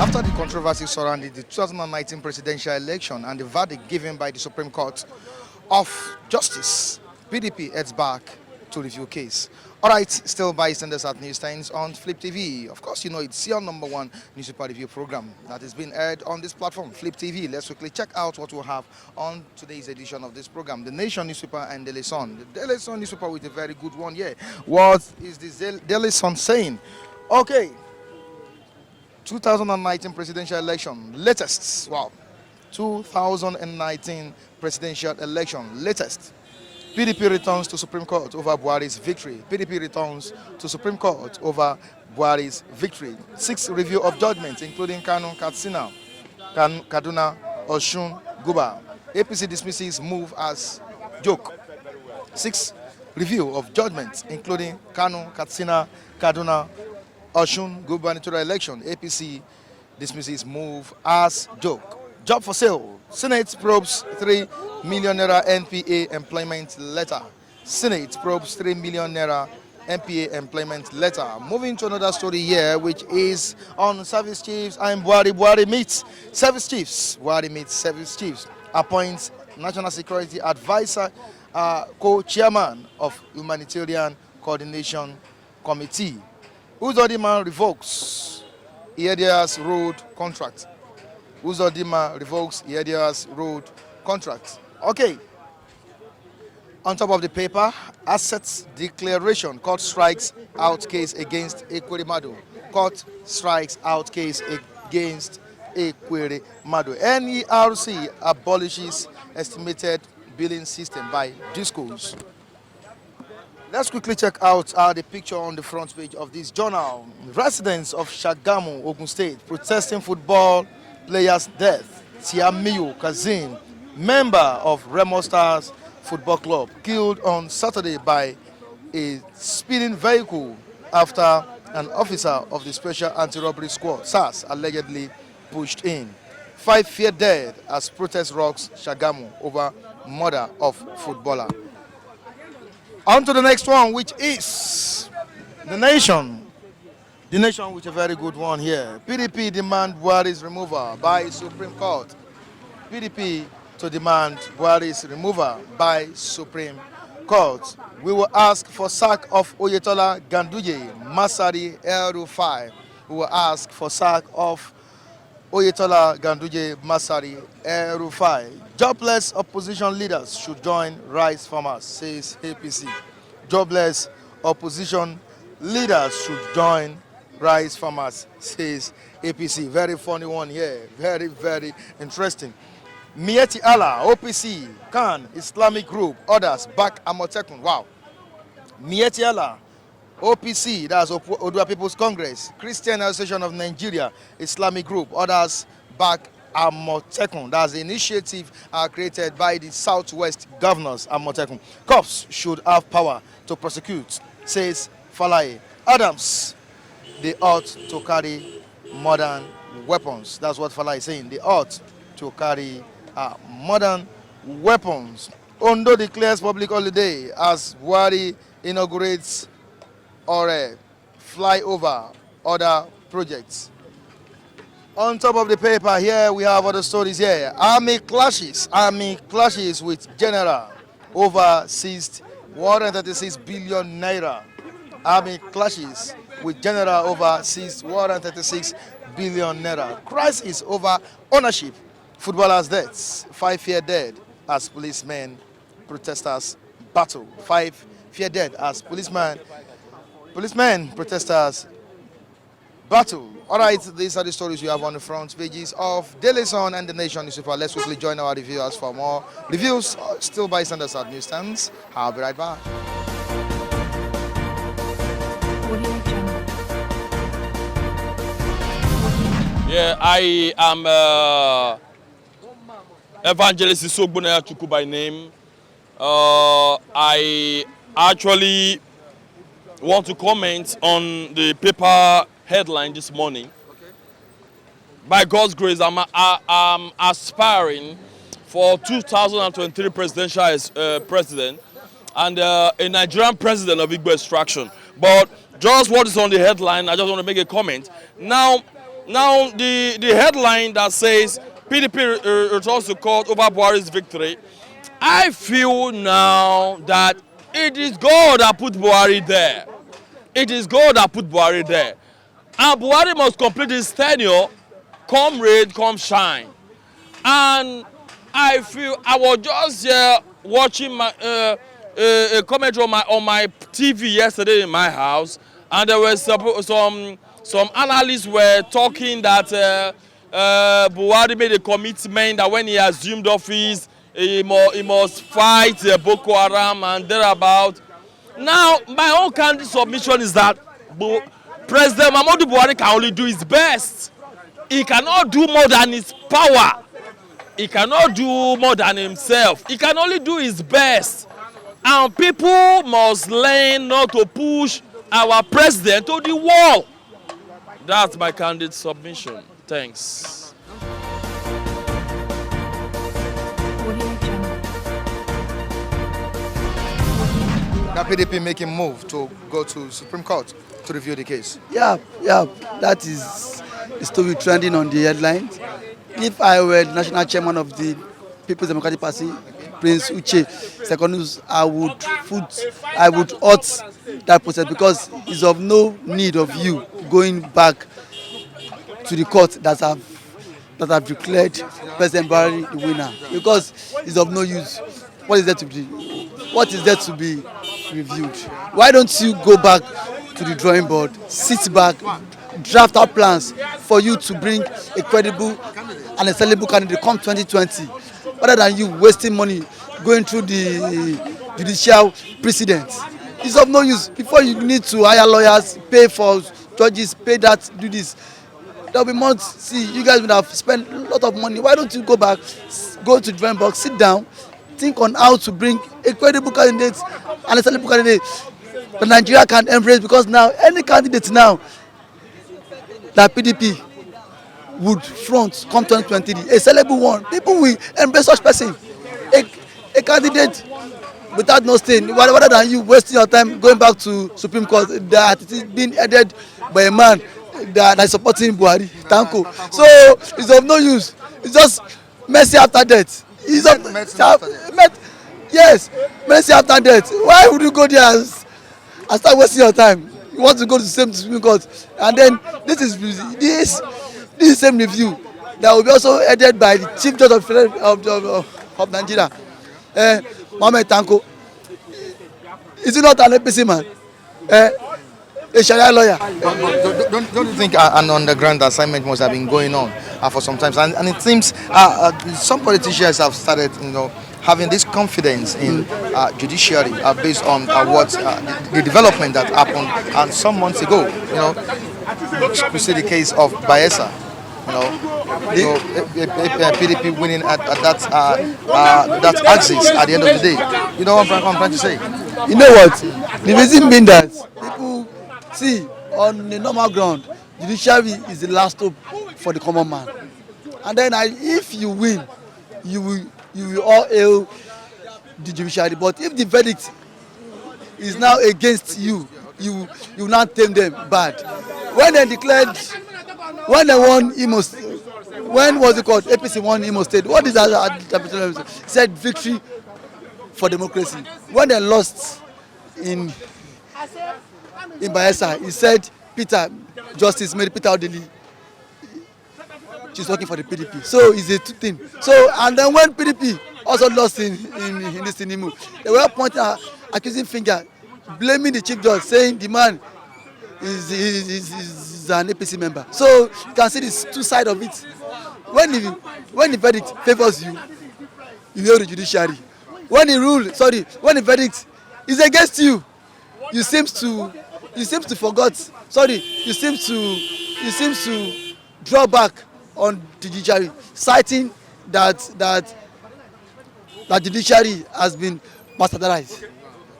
After the controversy surrounding the 2019 presidential election and the verdict given by the Supreme Court of Justice, PDP heads back to review case. All right, still bystanders at Newstimes on Flip TV. Of course, you know it's your number one newspaper review program that is being aired on this platform, Flip TV. Let's quickly check out what we'll have on today's edition of this program. The Nation newspaper and Daily Sun. The Daily Sun newspaper with a very good one here. What is the Daily Sun saying? Okay, 2019 presidential election, latest. Wow. 2019 presidential election, latest. PDP returns to Supreme Court over Buhari's victory. PDP returns to Supreme Court over Buhari's victory. 6 review of judgments, including Kano, Katsina, Kaduna, Oshun, Guba. APC dismisses move as joke. 6 review of judgments, including Kano, Katsina, Kaduna, Oshun, gubernatorial election. APC dismisses move as joke. Job for sale. Senate probes 3 million naira NPA employment letter. Senate probes 3 million naira NPA employment letter. Moving to another story here, which is on service chiefs and Buhari. Buhari meets service chiefs. Buhari meets service chiefs. Appoints National Security Advisor, co-chairman of Humanitarian Coordination Committee. Uzodinma revokes Iedia's road contract. Uzodinma revokes Iedia's road contract. Okay. On top of the paper, assets declaration. Court strikes out case against Ekweremadu. Court strikes out case against Ekweremadu. NERC abolishes estimated billing system by discos. Let's quickly check out the picture on the front page of this journal. Residents of Shagamu, Ogun State, protesting football player's death. Tiamiyu Kazim, member of Remo Stars Football Club, killed on Saturday by a speeding vehicle after an officer of the Special Anti-Robbery Squad, SARS, allegedly pushed in. 5 feared dead as protest rocks Shagamu over murder of footballer. On to the next one, which is the Nation. The Nation with a very good one here. PDP demand Buhari's removal by Supreme Court. PDP to demand Buhari's removal by Supreme Court. We will ask for sack of Oyetola, Ganduje, Masari, El-Rufai. We will ask for sack of Oyetola, Ganduje, Masari, El-Rufai. Jobless opposition leaders should join rice farmers, says APC. Jobless opposition leaders should join rice farmers, says APC. Very funny one here. Very, very interesting. Mieti Allah, OPC, Khan, Islamic group, others back Amotekun. Wow. Mieti Allah, OPC, that's Odua People's Congress, Christian Association of Nigeria, Islamic group, others back Amotekun. That's the initiative created by the Southwest Governors, Amotekun. Cops should have power to prosecute, says Falai. Adams, they ought to carry modern weapons. That's what Falai is saying. They ought to carry modern weapons. Ondo declares public holiday as Buhari inaugurates or flyover other projects. On top of the paper here, we have other stories here. Army clashes with general over seized 136 billion naira. Army clashes with general over seized 136 billion naira. Crisis over ownership. Footballers' deaths. 5 fear dead as policemen protesters battle. 5 fear dead as policemen protesters battle. All right, these are the stories you have on the front pages of Daily Sun and the Nation newspaper. Let's quickly join our reviewers for more reviews. Still bystanders at newsstands. I'll be right back. Yeah, I am Evangelist Isogbona Atiku by name. I actually want to comment on the paper headline this morning. Okay. By God's grace, I'm aspiring for 2023 presidential president and a Nigerian president of Igbo extraction. But just what is on the headline, I just want to make a comment. Now, Now, the headline that says PDP returns to court over Buhari's victory, I feel now that it is God that put Buhari there. It is God that put Buhari there. And Buhari must complete his tenure, come rain, come shine. And I feel I was just watching my a commentary on my TV yesterday in my house, and there was some analysts were talking that Buhari made a commitment that when he assumed office, he must fight Boko Haram and thereabout. Now, my own candid submission is that President Muhammadu Buhari can only do his best. He cannot do more than his power. He cannot do more than himself. He can only do his best. And people must learn not to push our president to the wall. That's my candid submission. Thanks. Now PDP making move to go to Supreme Court to review the case. Yeah, that is the story trending on the headlines. If I were the national chairman of the People's Democratic Party, Prince Uche Secondus, I would halt that process, because it's of no need of you going back to the court that have declared President Buhari the winner, because it's of no use. What is there to be reviewed? Why don't you go back to the drawing board, sit back, draft out plans for you to bring a credible and a sellable candidate come 2020, rather than you wasting money going through the judicial precedent? It's of no use. Before you need to hire lawyers, pay for judges, pay that, do this. There will be months. See, you guys would have spent a lot of money. Why don't you go back, go to the drawing board, sit down, think on how to bring a credible candidate and a sellable candidate that Nigeria can embrace? Because now any candidate now that PDP would front come 2023, a sellable one, people will embrace such person. A candidate without no stain, rather than you wasting your time going back to Supreme Court that it is being headed by a man that is supporting Buhari, Tanko. So it's of no use. It's just mercy after death. It's yes, mercy after death. Why would you go there and start wasting your time? You want to go to the same Supreme Court, and then this is the same review that will be also headed by the Chief Judge of Nigeria, Mohammed Tanko. Is he not an APC man? A Sharia lawyer. Don't you think an underground assignment must have been going on for some time? And it seems some politicians have started, having this confidence in judiciary based on the development that happened some months ago. We see the case of Bayelsa. PDP winning at that axis at the end of the day. You know what I'm trying to say? You know what? The reason being that people see on the normal ground, judiciary is the last hope for the common man. And then if you win, you will all hail the judiciary. But if the verdict is now against you, you will not tame them bad. When they won Imo State, when was it called? APC won Imo State. What is that? Said victory for democracy. When they lost in Bayelsa, he said Justice Mary Peter Odili, she's working for the PDP. So it's a two thing. So, and then when PDP also lost in this Imo, they were pointing accusing finger, blaming the chief judge, saying the man is an APC member. So you can see this two sides of it. When the verdict favors you, you hail the judiciary. When the verdict is against you, you seem to forget. You seem to draw back on the judiciary, citing that judiciary has been bastardized.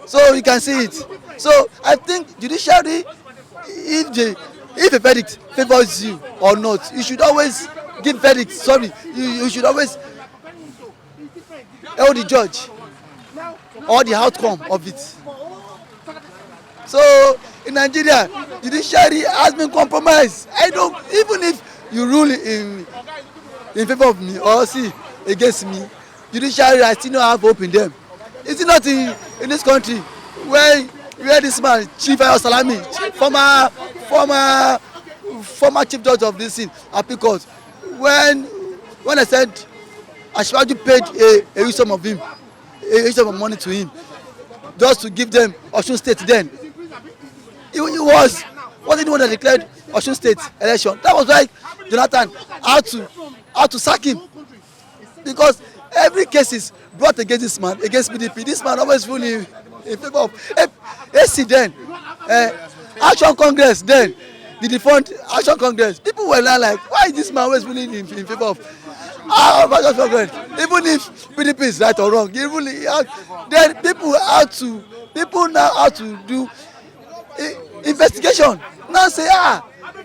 So you can see it. So I think judiciary, if a verdict favors you or not, you should always give verdict. You should always hail the judge or the outcome of it. So in Nigeria, judiciary has been compromised. Even if you rule in favor of me or see against me, judiciary I still not have hope in them. Is it not in this country where this man Chief Ayo Salami, former chief judge of this thing appeal court, when I said Asiwaju paid a huge sum of money to him just to give them Osun State then. Wasn't the one that declared Osun State election. That was why Jonathan had to sack him, because every case is brought against this man, against PDP. This man always rule in favor of AC then, Action Congress then, the defunct Action Congress. People were like, why is this man always ruling in favor of Action Congress? Even if PDP is right or wrong, then people now have to do investigation. Now say,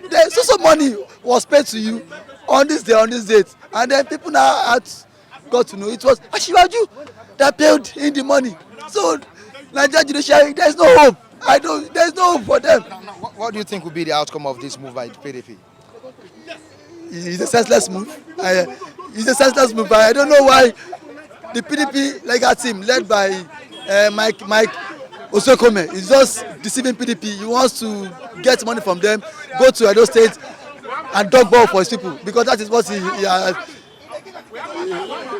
there's so money was paid to you on this day, on this date, and then people now got to know it was Asiwaju that paid in the money. So Nigeria judiciary, there's no hope. There's no hope for them. Now, what do you think will be the outcome of this move by PDP? It's a senseless move. It's a senseless move. I don't know why the PDP legal team led by Mike Osokome is just deceiving PDP. He wants to get money from them, go to Edo State and dog ball for his people, because that is what he has.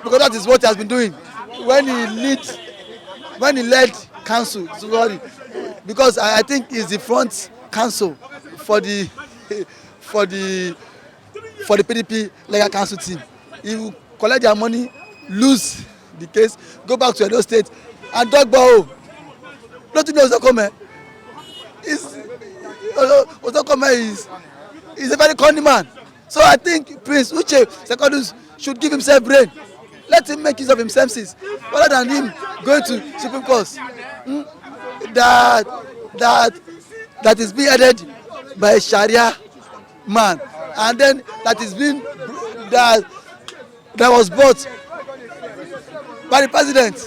Because that is what he has been doing when he led council. Because I think he's the front council for the PDP legal council team. He will collect their money, lose the case, go back to Edo State and dog ball. Don't you know Osokome? Osokome is a very cunning man. So I think Prince Uche Secondus should give himself brain. Let him make use of his senses, rather than him going to Supreme Court. That is being headed by a Sharia man, and then that was bought by the president.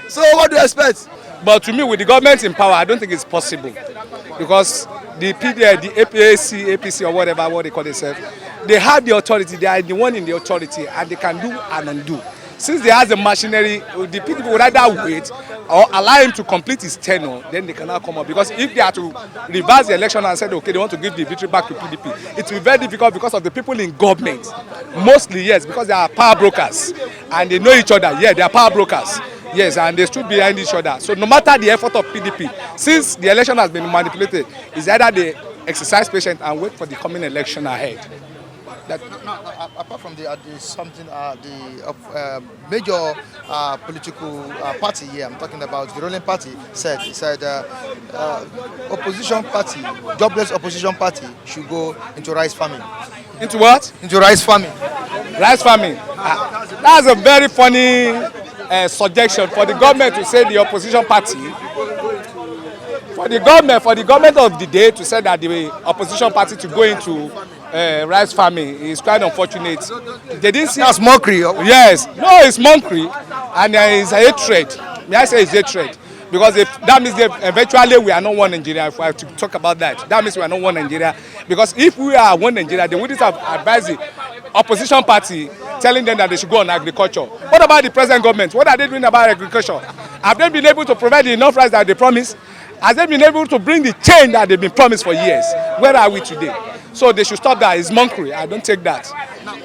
So what do you expect? But to me, with the government in power, I don't think it's possible, because the APC or whatever what they call themselves, they have the authority. They are the one in the authority, and they can do and undo. Since they have the machinery, the people would either wait or allow him to complete his tenure, then they cannot come up. Because if they are to reverse the election and say, okay, they want to give the victory back to PDP, it will be very difficult because of the people in government. Mostly, yes, because they are power brokers and they know each other. Yeah, they are power brokers. Yes, and they stood behind each other. So no matter the effort of PDP, since the election has been manipulated, it's either they exercise patience and wait for the coming election ahead. Apart from the major political party here, I'm talking about the ruling party, said opposition party, jobless opposition party should go into rice farming. Into what? Into rice farming. Rice farming. That's a very funny suggestion for the government to say the opposition party. For the government of the day to say that the opposition party to go into rice farming is quite unfortunate. They didn't see. That's mockery. Yes, no, it's mockery, and it's a hatred. May I say it's hatred? Because if that means eventually we are not one Nigeria. If I have to talk about that, that means we are not one Nigeria. Because if we are one Nigeria, then we just have advised the opposition party, telling them that they should go on agriculture. What about the present government? What are they doing about agriculture? Have they been able to provide enough rice that they promised? Has they been able to bring the change that they've been promised for years? Where are we today? So they should stop that. It's mockery. I don't take that. Now,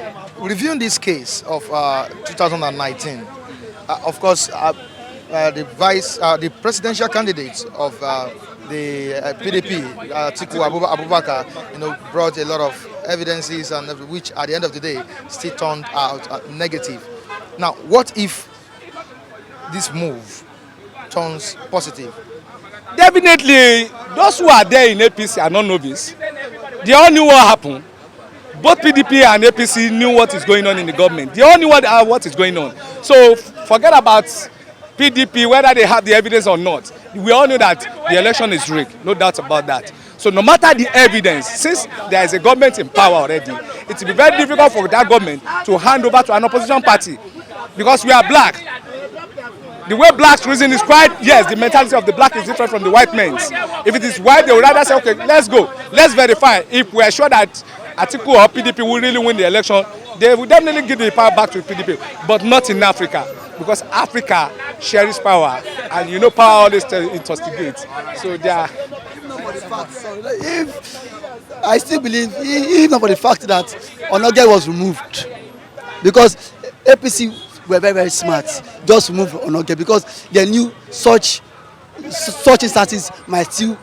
reviewing this case of 2019, of course, the presidential candidate of the PDP, Atiku Abubakar, brought a lot of evidences, and which at the end of the day still turned out negative. Now, what if this move turns positive? Definitely, those who are there in APC are not novice. They all knew what happened. Both PDP and APC knew what is going on in the government. They all knew what is going on. So forget about PDP, whether they have the evidence or not. We all know that the election is rigged, no doubt about that. So no matter the evidence, since there is a government in power already, it will be very difficult for that government to hand over to an opposition party, because we are black. The way blacks reason is quite, yes, the mentality of the black is different from the white men's. If it is white, they would rather say, okay, let's go, let's verify. If we are sure that Atiku or PDP will really win the election, they will definitely give the power back to PDP, but not in Africa, because Africa shares power, and you know power always intoxicates. So they are. If I still believe, even for the fact that Onoge was removed, because APC were very, very smart, just remove Onoge because they knew such instances might still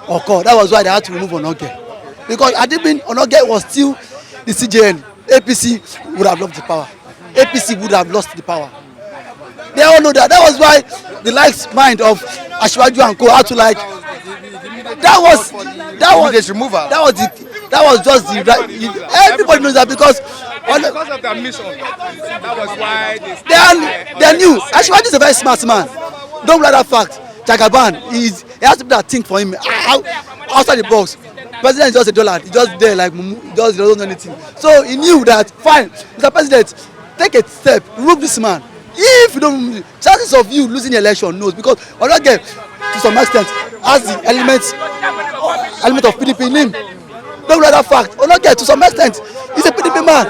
occur. That was why they had to remove Onoge. Because had it been Onoge was still the CJN, APC would have lost the power. APC would have lost the power. They all know that. That was why the likes mind of Ashwaju and Co had to like. That was just the right. Everybody knows that because of their mission. That was why they knew. Ashwaju is a very smart man. Don't let that fact. Jagaban he has people that think for him outside the box. President is just a dollar. He's just there like he doesn't know anything. So he knew that fine, Mr. President, take a step, remove this man. If you don't, chances of you losing the election knows because Onoge to some extent has the element of PDP in him. Don't let that fact. Onoge to some extent he's a PDP man.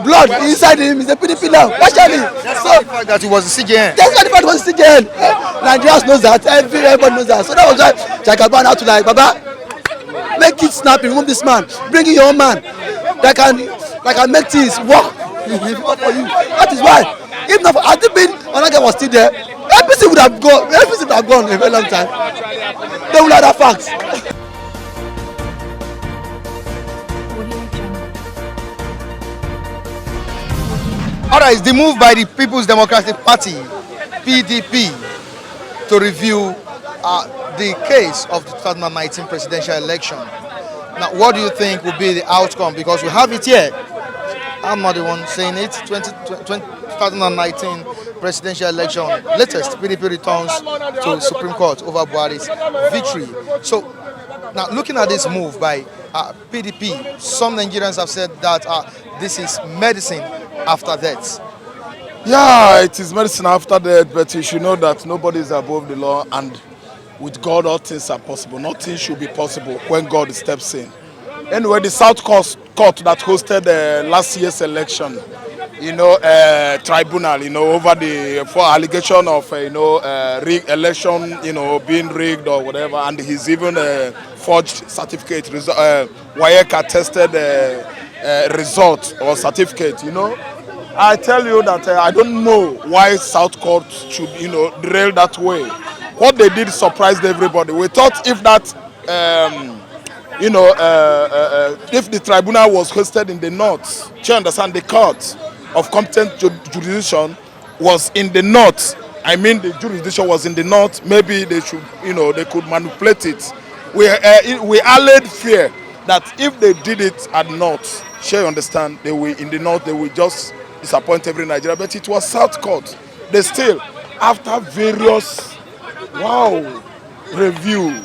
Blood inside him is a PDP now. Partially. So the fact that he was a CJN. That's why the fact he was a CJN. Nigerians knows that. Everybody knows that. So that was why Jagaban had to like Baba. Make it snappy, remove this man, bring in your own man that can make things work for you. That is why. If not, had it been Onoge was still there, APC would have gone. APC would have gone a very long time. They would have that fact. All right, it's the move by the People's Democratic Party, PDP, to review the case of the 2019 presidential election. Now, what do you think will be the outcome? Because we have it here. I'm not the one saying it. 2019 presidential election, latest PDP returns to Supreme Court over Buhari's victory. So, now looking at this move by PDP, some Nigerians have said that this is medicine after death. Yeah, it is medicine after death, but you should know that nobody is above the law, and with God all things are possible. Nothing should be possible when God steps in. Anyway, the South Court that hosted last year's election, tribunal, over for allegation of, election, being rigged or whatever, and he's even forged certificate, WAEC attested result or certificate, I tell you that I don't know why South Court should, derail that way. What they did surprised everybody. We thought if that, if the tribunal was hosted in the north, you understand, the court of competent jurisdiction was in the north. I mean, the jurisdiction was in the north. Maybe they should, they could manipulate it. We allayed fear that if they did it at north, you understand, they will in the north, they will just disappoint every Nigerian. But it was South Court. They still, after various review,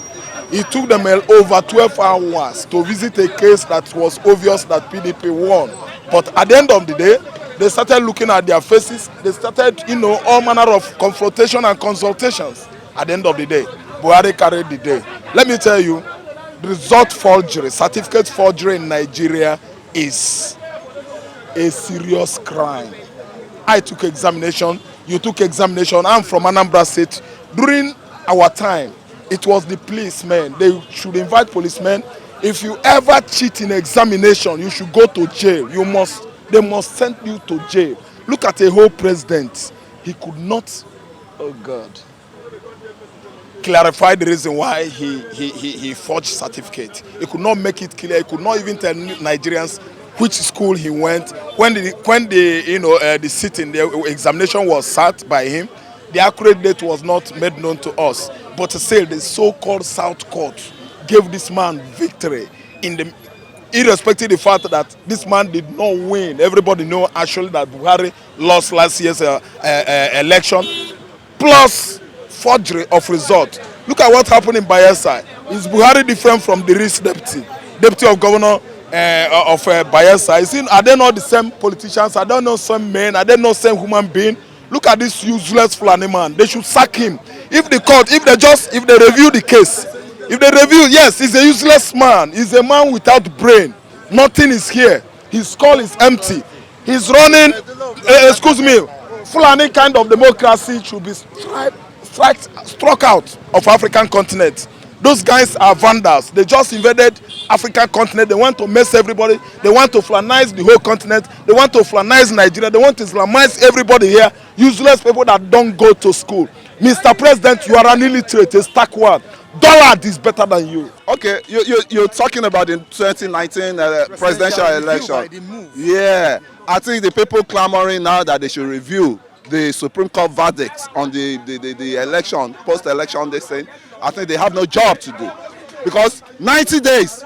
it took them over 12 hours to visit a case that was obvious that PDP won. But at the end of the day, they started looking at their faces. They started, all manner of confrontation and consultations. At the end of the day, Buhari carried the day. Let me tell you, result forgery, certificate forgery in Nigeria is a serious crime. I took examination, you took examination. I'm from Anambra State. During our time, it was the policemen. They should invite policemen. If you ever cheat in examination, you should go to jail. They must send you to jail. Look at a whole president. He could not, clarify the reason why he forged certificate. He could not make it clear. He could not even tell Nigerians which school he went. When the sitting, the examination was sat by him, the accurate date was not made known to us. But still, the so-called South Court gave this man victory irrespective of the fact that this man did not win. Everybody know actually that Buhari lost last year's election, plus forgery of result. Look at what happened in Bayelsa. Is Buhari different from the rich deputy of governor of Bayelsa? Are they not the same politicians? Are they not same men? Are they not same human being? Look at this useless Fulani man. They should sack him. If the court, if they review the case, if they review, yes, he's a useless man. He's a man without brain. Nothing is here. His skull is empty. He's running, excuse me, Fulani kind of democracy should be struck out of African continent. Those guys are vandals. They just invaded African continent. They want to mess everybody. They want to Fulanize the whole continent. They want to Fulanize Nigeria. They want to Islamize everybody here. Useless people that don't go to school. Mr. President, you are an illiterate, a stark one. Dollar is better than you. Okay, you're talking about the 2019 presidential election. Yeah, I think the people clamoring now that they should review the Supreme Court verdict on the election, post-election, they say, I think they have no job to do. Because 90 days,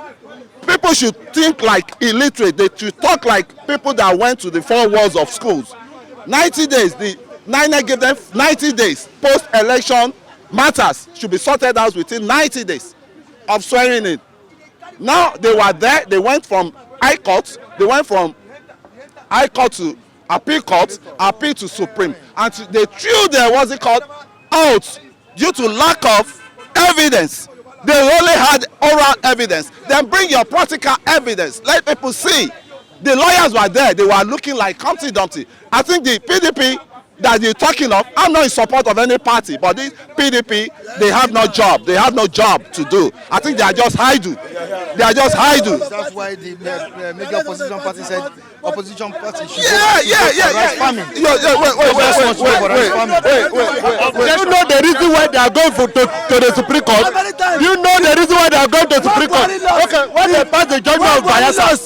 people should think like illiterate. They should talk like people that went to the 4 walls of schools. 90 days, the NINA gave them 90 days. Post-election matters should be sorted out within 90 days of swearing in. Now they were there, they went from High Court, they went from High Court to Appeal Court, Appeal to Supreme, and they threw their, what's it called, out due to lack of evidence. They only had oral evidence. Then bring your practical evidence. Let people see. The lawyers were there. They were looking like Humpty Dumpty. I think the PDP that you're talking of, I'm not in support of any party, but this PDP, they have no job. They have no job to do. I think they are just hiding. They are just hiding. That's why the major opposition party said opposition party should wait. Do you know the reason why they are going to the Supreme Court? Do you know the reason why they are going to the Supreme Court? Okay, when they pass the judgment of Bayelsa,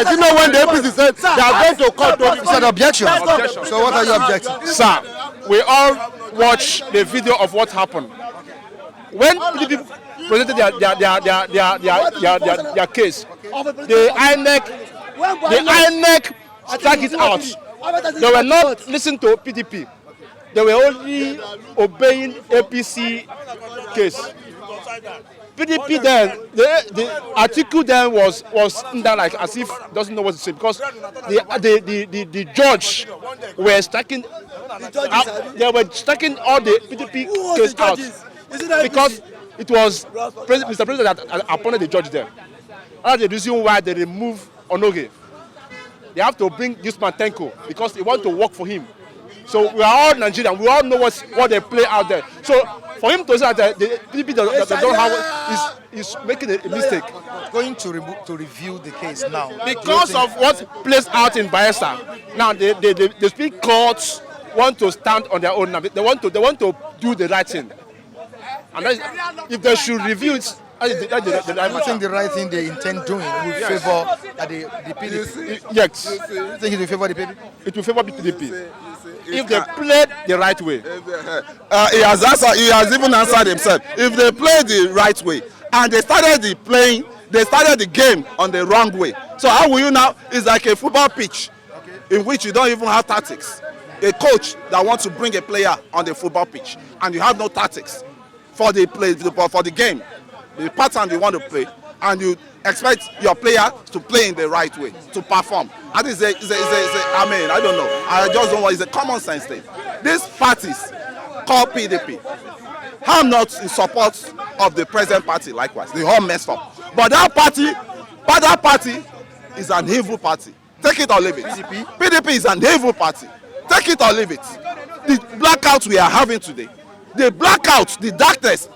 do you know when the APC said they are going to court to said objection? So what are you objecting? Sir, we all watch the video of what happened. When PDP presented their case, the INEC struck it out. They were not listening to PDP. They were only obeying APC case. PDP then, the Atiku then was there like as if doesn't know what to say, because the judge were stacking, they were stacking all the PDP case out because it was Mr. President that appointed the judge there. That's the reason why they remove Onoge. They have to bring this man Tenko because they want to work for him. So we are all Nigerian. We all know what they play out there. So for him to say that the PDP don't have is making a mistake. Going to review the case now Because of what plays out in Bayelsa. Now the Supreme Courts want to stand on their own now. They want to do the right thing. And that is, if they should review it, I think the right thing they intend doing will favor the PDP. Yes. You think it will favor the PDP? It will favor the PDP. If they play the right way. He has even answered himself. If they play the right way and they started the game on the wrong way. So how will you now? It's like a football pitch in which you don't even have tactics. A coach that wants to bring a player on the football pitch and you have no tactics for the game, the pattern you want to play, and you expect your player to play in the right way, to perform. I think I don't know. I just don't know. It's a common sense thing. These parties called PDP, I'm not in support of the present party likewise. They all messed up. But that party is an evil party. Take it or leave it. PDP is an evil party. Take it or leave it. The blackout we are having today, the blackout, the darkness,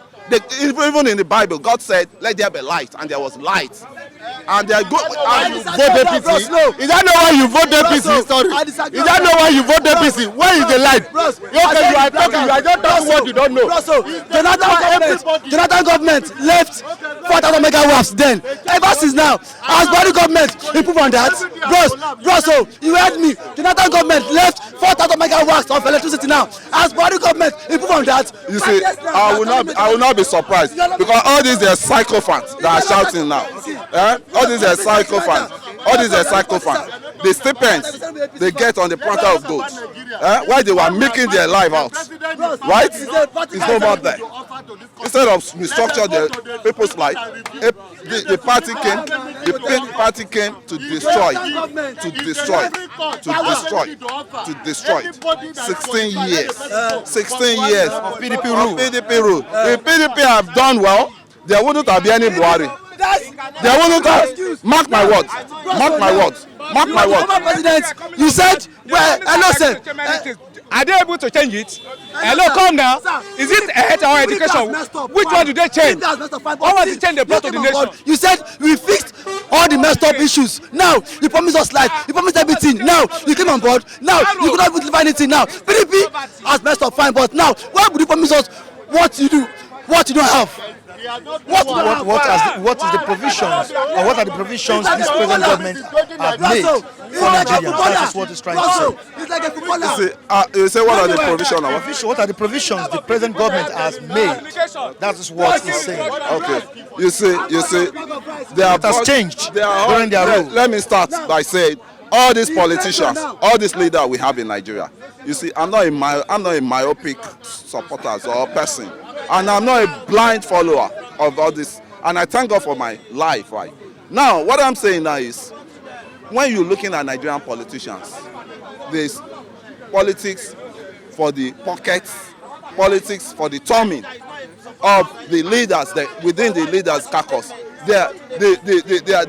even in the Bible, God said, let there be light, and there was light. And they are good. And you vote APC. Is that not why you vote APC? Sorry. Is that not why you vote APC? Where is the light? You are talking. You are just talking what you don't know. Jonathan government left 4,000 megawatts then. Ever since now, as Buhari government improve on that, bros, you heard me. Jonathan government left 4,000 megawatts of electricity now. As Buhari government improve on that. You see, I will not be surprised because all these are sycophants that are shouting now. All these are sycophants. The stipends they get on the platter of gold. While they were making their life out, right? It's no more there. Instead of restructure the people's life, the party came to destroy. 16 years of PDP rule. The PDP have done well. There wouldn't have been any Buhari. They wouldn't have. Mark my words. Mark my words. Mark my words. President, you said, well, hello, sir. Are they able to change it? Hello, come now. Is it health or education? Which one do they change? What was the change they brought to the nation? You said we fixed all the messed up issues. Now you promised us life. You promised everything. Now you came on board. Now you could not even deliver anything. Now PDP has messed up fine, but now why would you promise us what you do, what you don't have? What is the provisions, or what are the provisions this present government have made for Nigerians? That is what it's trying to say. It's like a footballer. You say what are the provisions? What are the provisions the present government has made? That is what he's saying. Okay. You see, It has changed during their rule. Let me start by saying, all these politicians, all these leaders we have in Nigeria, you see, I'm not a myopic supporter or person, and I'm not a blind follower of all this. And I thank God for my life. Right now, what I'm saying now is, when you're looking at Nigerian politicians, there's politics for the pockets, politics for the tummy of the leaders within the leaders' caucus. They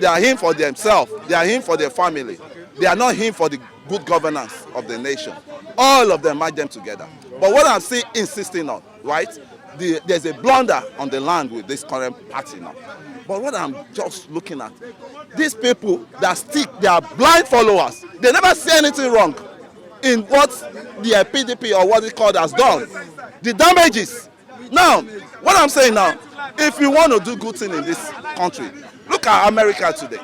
are in for themselves. They are in for their family. They are not in for the good governance of the nation. All of them match them together. But what I'm still insisting on, right? There's a blunder on the land with this current party now. But what I'm just looking at, these people that stick, they are blind followers. They never say anything wrong in what the PDP or what it called has done. The damages. Now, what I'm saying now, if you want to do good thing in this country, look at America today.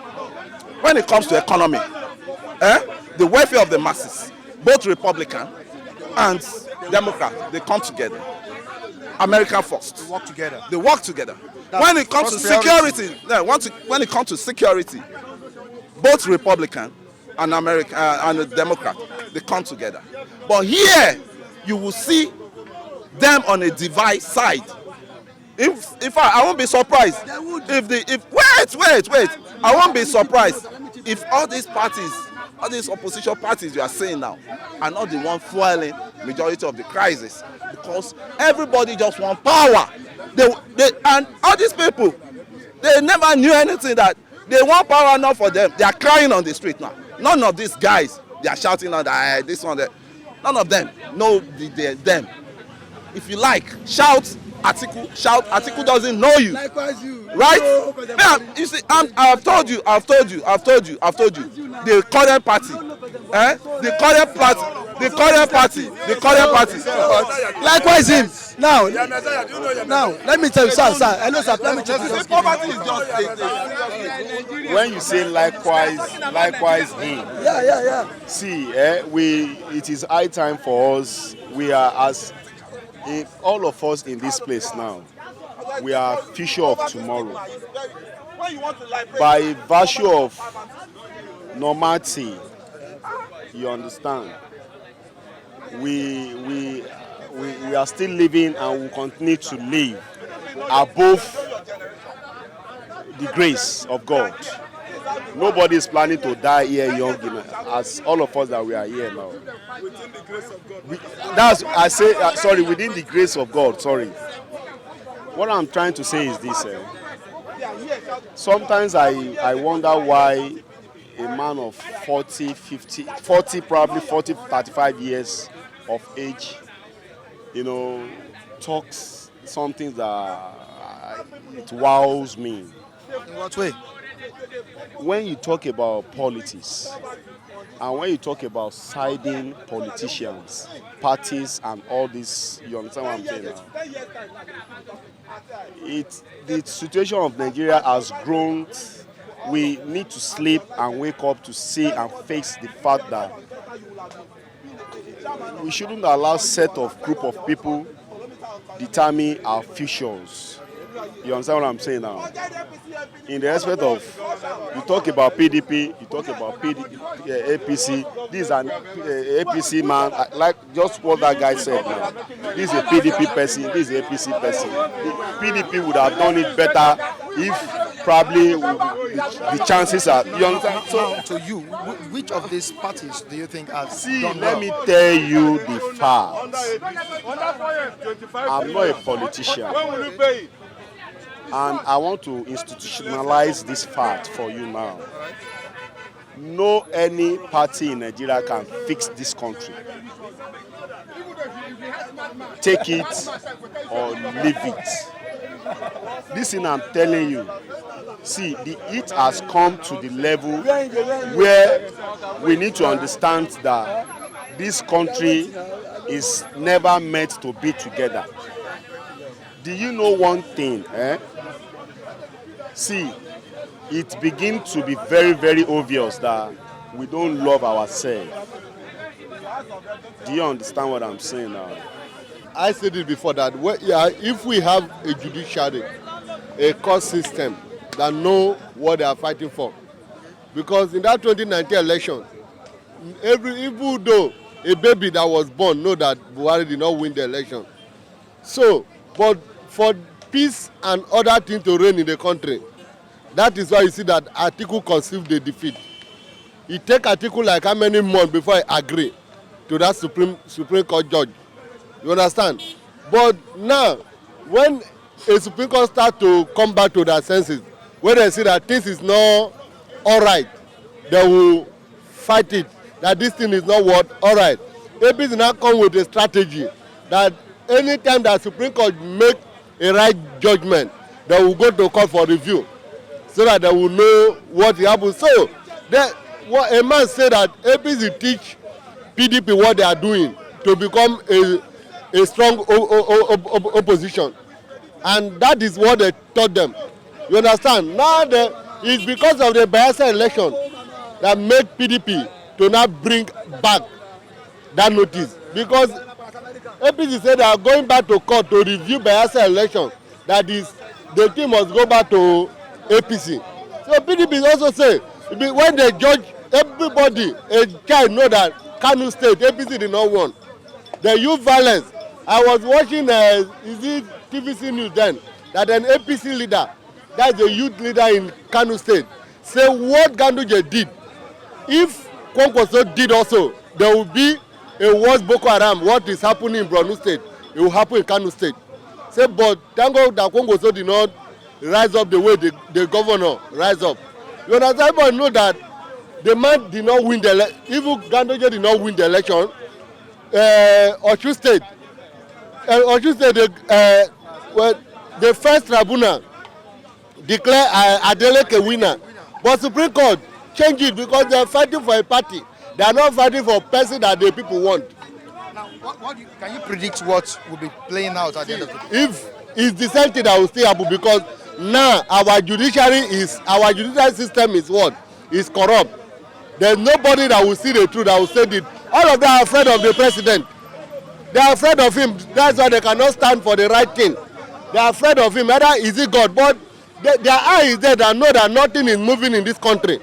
When it comes to economy, the welfare of the masses, both Republican and Democrat, they come together. America first. They work together. They work together. When it comes to security, when it comes to security, both Republican and and Democrat, they come together. But here, you will see them on a divide side. If I won't be surprised wait, I won't be surprised if all these parties, all these opposition parties you are saying now, are not the one fueling majority of the crisis, because everybody just want power. And all these people, they never knew anything, that they want power enough for them. They are crying on the street now. None of these guys, they are shouting on this one, that. None of them know them. If you like, shout Atiku, shout Atiku doesn't know you. Likewise you. Right? Yeah, you see, I've told you. The current party, the current party. Likewise him. Now, let me tell you, sir. Hello, sir. Let me tell you. When you say likewise him. Yeah. See, it is high time for us. We are all of us in this place now. We are future of tomorrow. By virtue of normality, you understand. We are still living and will continue to live above the grace of God. Nobody is planning to die here young, as all of us that we are here now. Within the grace of God. Within the grace of God. Sorry. What I'm trying to say is this. Sometimes I wonder why a man of 35 years of age, talks something that it wows me. In what way? When you talk about politics, and when you talk about siding politicians, parties, and all this, you understand what I'm saying now? The situation of Nigeria has grown. We need to sleep and wake up to see and face the fact that we shouldn't allow set of group of people determine our futures. You understand what I'm saying now? In the aspect of, you talk about PDP, you talk about APC. This is an APC man, like just what that guy said now. This is a PDP person, this is an APC person. The PDP would have done it better if probably the chances are. You understand? So, to you, which of these parties do you think has done well? Let me tell you the facts. I'm not a politician. And I want to institutionalize this fact for you now. No any party in Nigeria can fix this country. Take it or leave it. This thing I'm telling you, see, the heat has come to the level where we need to understand that this country is never meant to be together. Do you know one thing? See, it begins to be very, very obvious that we don't love ourselves. Do you understand what I'm saying now? I said it before that if we have a judiciary, a court system that know what they are fighting for, because in that 2019 election, even though a baby that was born know that Buhari did not win the election, so but for peace and other things to reign in the country, that is why you see that Atiku conceived the defeat. It take Atiku like how many months before he agree to that Supreme Court judge. You understand? But now, when a Supreme Court start to come back to their senses, when they see that this is not all right, they will fight it. That this thing is not what all right. APC now come with a strategy that anytime that Supreme Court make a right judgment, they will go to court for review, so that they will know what happened. So, a man said that APC teach PDP what they are doing to become a strong opposition, and that is what they taught them. You understand? Now it's because of the Bayelsa election that made PDP to now bring back that notice, because APC said they are going back to court to review Bayelsa election. That is, the team must go back to APC. So PDP also say when they judge everybody, a child know that Kano State APC did not win. They use violence. I was watching is it TVC News then, that an APC leader, that's a youth leader in Kano State, say what Ganduje did, if Kwankwaso did also, there will be a worse Boko Haram. What is happening in Borno State, it will happen in Kano State. Say, but thank God that Kwankwaso did not rise up the way the governor rise up. You understand? Everybody know that the man did not win the election. Even Ganduje did not win the election. Osun State, the first tribunal declare Adeleke winner, but Supreme Court change it because they are fighting for a party. They are not fighting for a person that the people want. Now, can you predict what will be playing out at the end of the day? If it's the same thing that will still happen, because now our judicial system is what? Is corrupt. There's nobody that will see the truth, that will say it. All of them are afraid of the president. They are afraid of him. That's why they cannot stand for the right thing. They are afraid of him. Whether is he God, but their eye is there that know that nothing is moving in this country.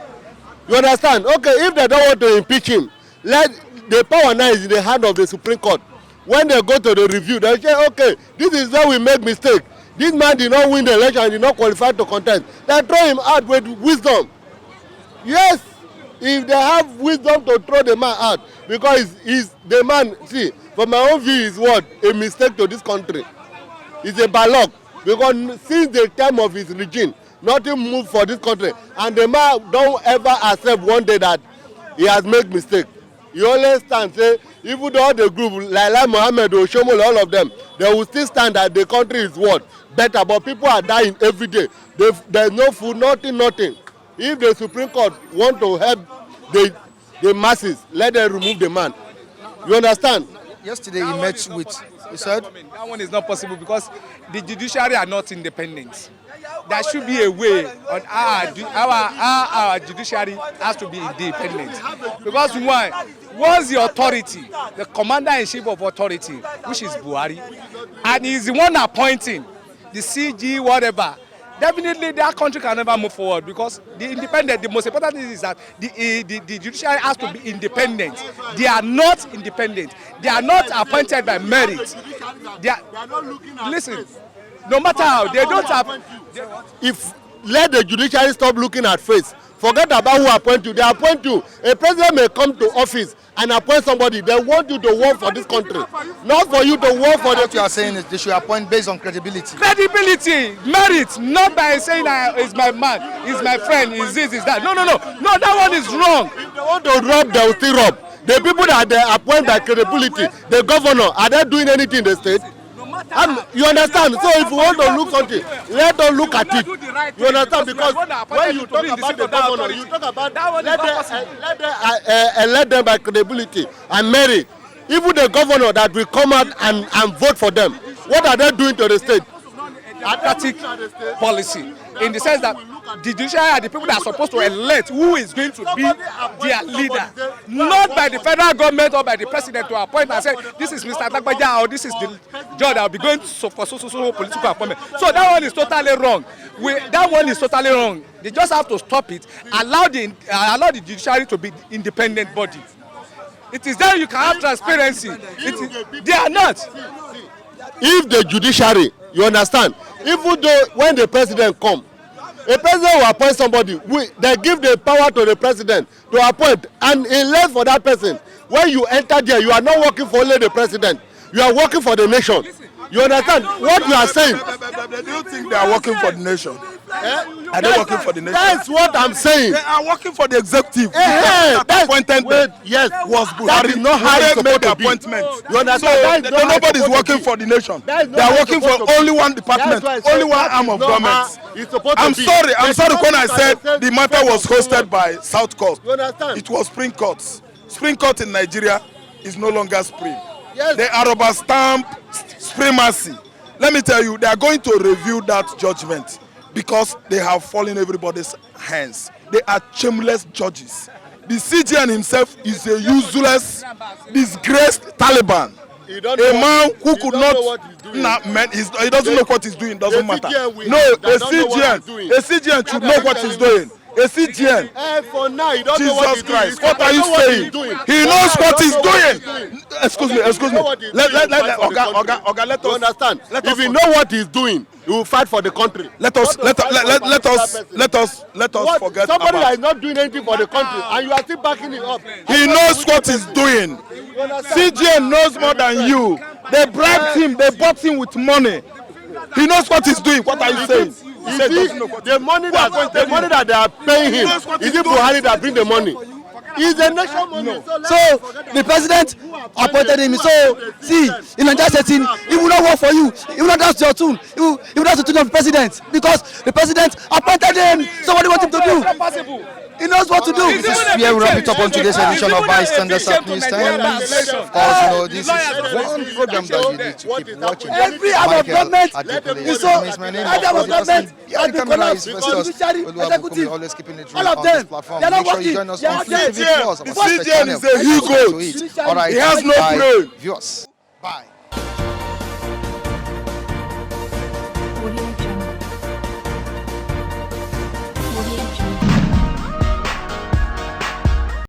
You understand? Okay, if they don't want to impeach him, let the power now is in the hand of the Supreme Court. When they go to the review, they say, okay, this is where we make mistake. This man did not win the election, did not qualify to contest. They throw him out with wisdom. Yes, if they have wisdom to throw the man out, because he's the man, see, from my own view, is what? A mistake to this country. It's a bad luck, because since the time of his regime, nothing moved for this country, and the man don't ever accept one day that he has made mistake. He always stand, say, even though the group, like Mohammed, Oshomole, all of them, they will still stand that the country is what? Better, but people are dying every day. There's no food, nothing. If the Supreme Court want to help the masses, let them remove the man. You understand? Yesterday he met with, he said? That one is not possible because the judiciary are not independent. There should be a way on our judiciary has to be independent. Because why? Once the authority, the commander-in-chief of authority, which is Buhari, and he's the one appointing the CG, whatever, definitely that country can never move forward, because the most important thing is that the judiciary has to be independent. They are not independent. They are not appointed by merit. Listen, no matter how, they don't have... If let the judiciary stop looking at face Forget about who appoint you. They appoint you. A president may come to office and appoint somebody. They want you to work for this country, not for you to work for the. What you are saying is they should appoint based on credibility. Credibility, merit, not by saying he's my man, he's my friend, he's this, he's that. No, that one is wrong. If they want to rob, they will still rob. The people that they appoint by credibility, the governor, are they doing anything in the state? You understand? So if you want to look something, let them look at it. You understand? Because when you talk about the governor, you talk about let them by credibility and merit. Even the governor that will come out and vote for them, what are they doing to the state? Democratic policy, in the sense that the judiciary are the people that are supposed to elect who is going to be their leader, not by the federal government or by the president to appoint and say this is Mr. Tagbaja or this is the judge that will be going for so political appointment. So that one is totally wrong. That one is totally wrong. They just have to stop it. Allow the judiciary to be independent body. It is there you can have transparency. They are not. If the judiciary, you understand, even though when the president come, a president will appoint somebody, they give the power to the president to appoint, and unless for that person, when you enter there, you are not working for only the president, you are working for the nation. You understand what you are saying? Do you think they are working for the nation? Are they working for the nation? That's what I'm saying. They are working for the executive. That appointed them. Yes, was that Buhari. is not how it's supposed to be. Appointment. You understand? So nobody is working for the nation. They are working for only one department, only one arm of government. I'm sorry when I said the matter was hosted by South Coast. You understand? It was Supreme Court. Supreme Court in Nigeria is no longer Supreme. Yes. They are rubber stamp supremacy. Let me tell you, they are going to review that judgment because they have fallen everybody's hands. They are shameless judges. The CGN himself is a useless, disgraced Taliban. A man who could not, he doesn't know what he's doing, doesn't matter. No, a CGN should know what he's doing. A CGN. For now, he doesn't know what he's doing. What are you saying? He knows what he's doing. Excuse me. Oga, let us understand. If you know what he's doing, he will fight for the country. Let us forget somebody about. that is not doing anything for the country, and you are still backing it up. He knows what he's doing. CGN knows more than you. They bribed him. They bought him with money. He knows what he's doing. What are you saying? The money that they are paying him, is it Buhari that bring the money? It's a nation money. So the president appointed him. So see, in Nigeria setting, he will not work for you. He will not dance to your tune. He will dance to the tune of the president because the president appointed him. So what do you want him to do? He knows what to do. This is where we wrap it up on today's edition of Bystanders at News Times. Of course, this is one program that you need to keep watching. Every arm of government is so. My name is Executive. Always keeping it real on this platform. Make sure you join us on TV Plus. CGN is a hugo. All right, he has no brain. Viewers. Bye.